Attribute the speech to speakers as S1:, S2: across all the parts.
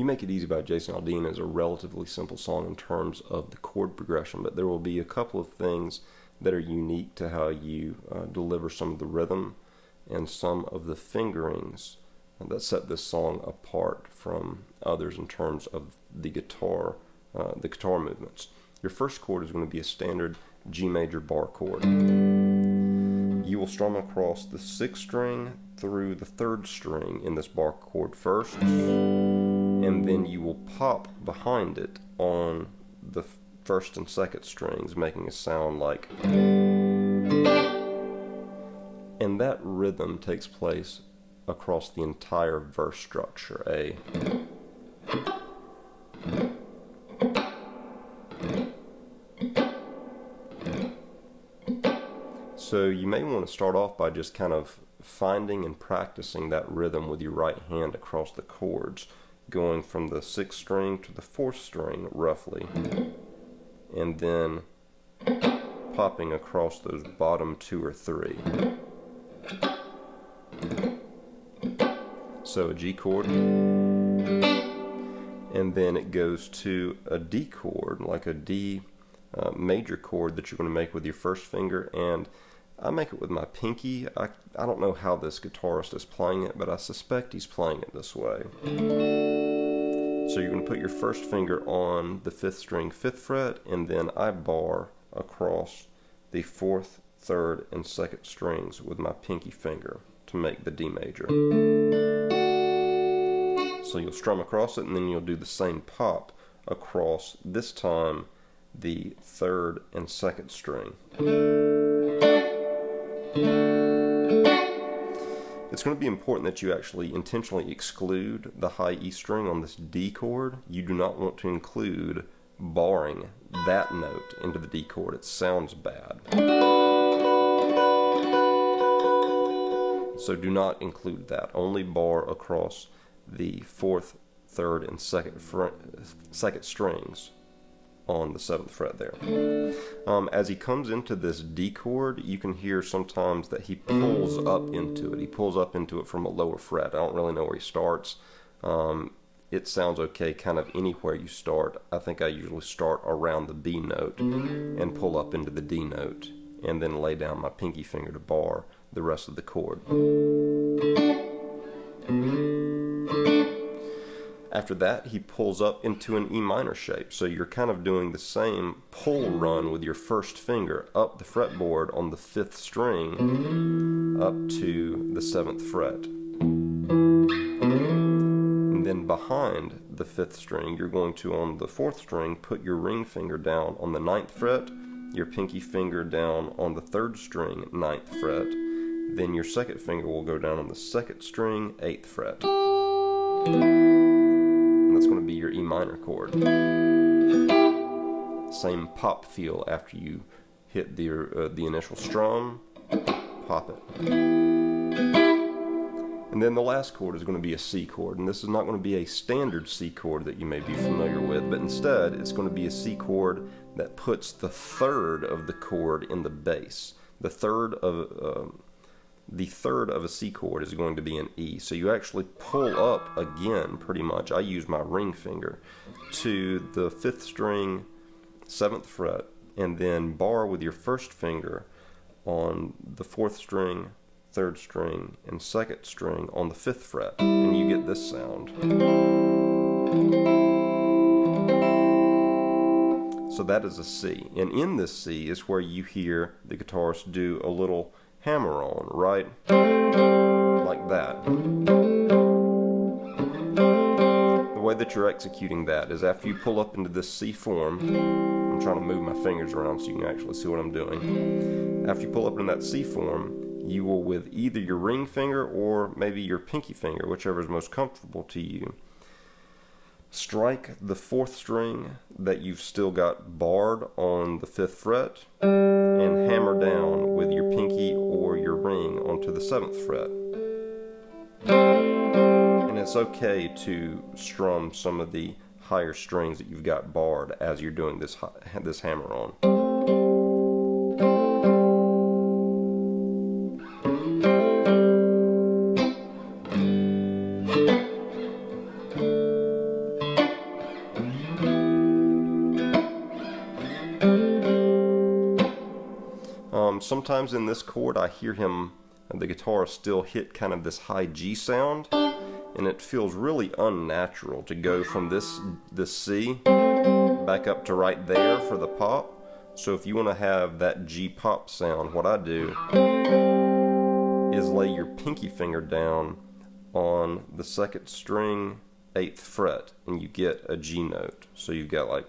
S1: Make It Easy by Jason Aldean is a relatively simple song in terms of the chord progression, but there will be a couple of things that are unique to how you deliver some of the rhythm and some of the fingerings that set this song apart from others in terms of the guitar movements. Your first chord is going to be a standard G major bar chord. You will strum across the 6th string through the 3rd string in this bar chord first, and then you will pop behind it on the 1st and 2nd strings, making a sound like, and that rhythm takes place across the entire verse structure. So you may want to start off by just kind of finding and practicing that rhythm with your right hand across the chords, going from the 6th string to the 4th string roughly, and then popping across those bottom 2 or 3. So a G chord, and then it goes to a D chord, like a D major chord that you're going to make with your first finger, and I make it with my pinky. I don't know how this guitarist is playing it, but I suspect he's playing it this way. So you're going to put your first finger on the 5th string 5th fret, and then I bar across the 4th, 3rd, and 2nd strings with my pinky finger to make the D major. So you'll strum across it, and then you'll do the same pop across, this time, the 3rd and 2nd string. It's going to be important that you actually intentionally exclude the high E string on this D chord. You do not want to include barring that note into the D chord. It sounds bad. So do not include that. Only bar across the 4th, 3rd, and 2nd strings on the 7th fret there. As he comes into this D chord, you can hear sometimes that he pulls up into it. He pulls up into it from a lower fret. I don't really know where he starts. It sounds okay kind of anywhere you start. I think I usually start around the B note and pull up into the D note, and then lay down my pinky finger to bar the rest of the chord. After that, he pulls up into an E minor shape. So you're kind of doing the same pull run with your first finger up the fretboard on the 5th string up to the 7th fret. And then behind the 5th string, you're going to, on the 4th string, put your ring finger down on the 9th fret, your pinky finger down on the 3rd string, 9th fret. Then your 2nd finger will go down on the 2nd string, 8th fret. That's going to be your E minor chord. Same pop feel after you hit the initial strum, pop it. And then the last chord is going to be a C chord, and this is not going to be a standard C chord that you may be familiar with, but instead it's going to be a C chord that puts the 3rd of the chord in the bass. The third of a C chord is going to be an E. So you actually pull up again, pretty much. I use my ring finger to the 5th string, 7th fret, and then bar with your first finger on the 4th string, 3rd string, and 2nd string on the 5th fret, and you get this sound. So that is a C, and in this C is where you hear the guitarist do a little hammer on, right? Like that. that you're executing that is after you pull up into this C form. I'm trying to move my fingers around so you can actually see what I'm doing. After you pull up in that C form, you will, with either your ring finger or maybe your pinky finger, whichever is most comfortable to you, strike the 4th string that you've still got barred on the 5th fret and hammer down with your pinky or your ring onto the 7th fret. And it's okay to strum some of the higher strings that you've got barred as you're doing this hammer on. Sometimes in this chord I hear him, the guitar, still hit kind of this high G sound, and it feels really unnatural to go from this C back up to right there for the pop. So if you want to have that G pop sound, what I do is lay your pinky finger down on the 2nd string 8th fret and you get a G note. So you've got like,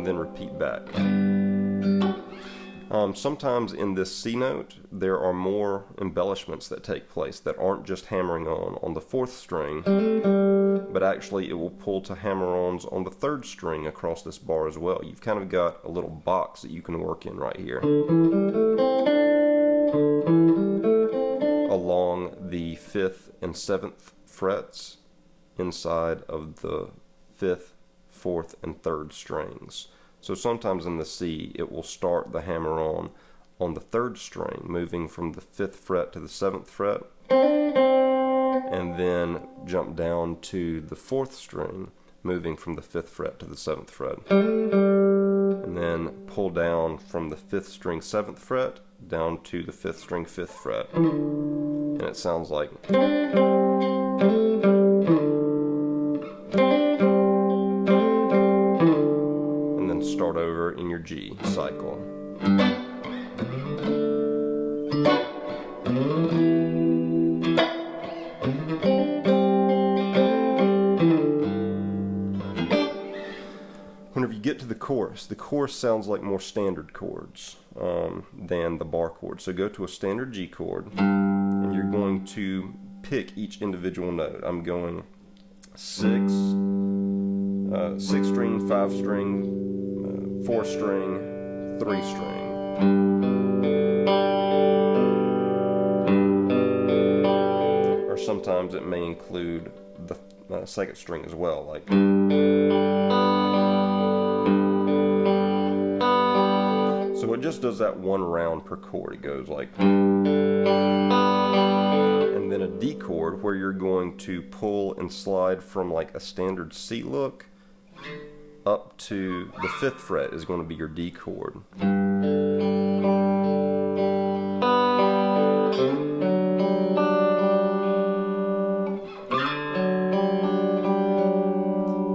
S1: then repeat back. Sometimes in this C note there are more embellishments that take place that aren't just hammering on the 4th string, but actually it will pull to hammer-ons on the 3rd string across this bar as well. You've kind of got a little box that you can work in right here along the 5th and 7th frets inside of the 5th, 4th, and 3rd strings. So sometimes in the C, it will start the hammer on the 3rd string, moving from the 5th fret to the 7th fret, and then jump down to the 4th string, moving from the 5th fret to the 7th fret, and then pull down from the 5th string 7th fret down to the 5th string 5th fret, and it sounds like. Start over in your G cycle. Whenever you get to the chorus sounds like more standard chords than the bar chord. So go to a standard G chord and you're going to pick each individual note. I'm going 6 string, 5 string, 4 string, 3 string. Or sometimes it may include the 2nd string as well, like. So it just does that one round per chord. It goes like. And then a D chord where you're going to pull and slide from like a standard C look up to the 5th fret is going to be your D chord.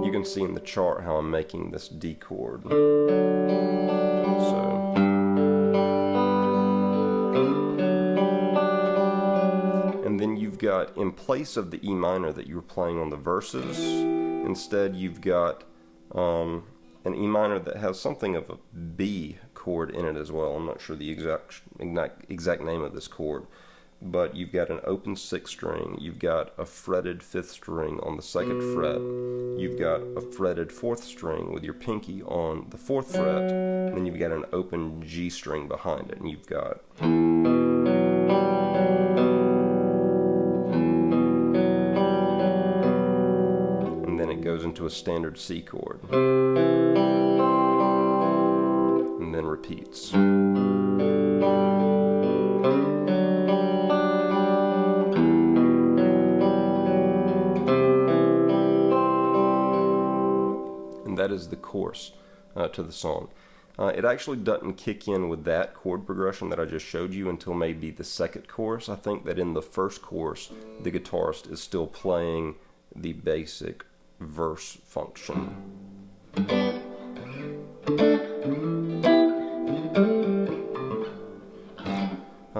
S1: You can see in the chart how I'm making this D chord. So. And then you've got, in place of the E minor that you were playing on the verses, instead you've got an E minor that has something of a B chord in it as well. I'm not sure the exact name of this chord, but you've got an open 6th string, you've got a fretted 5th string on the 2nd fret, you've got a fretted 4th string with your pinky on the 4th fret, and then you've got an open G string behind it, and you've got. Goes into a standard C chord and then repeats. And that is the chorus to the song. It actually doesn't kick in with that chord progression that I just showed you until maybe the 2nd chorus. I think that in the 1st chorus the guitarist is still playing the basic verse function.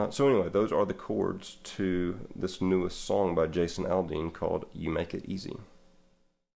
S1: So So anyway, those are the chords to this newest song by Jason Aldean called You Make It Easy.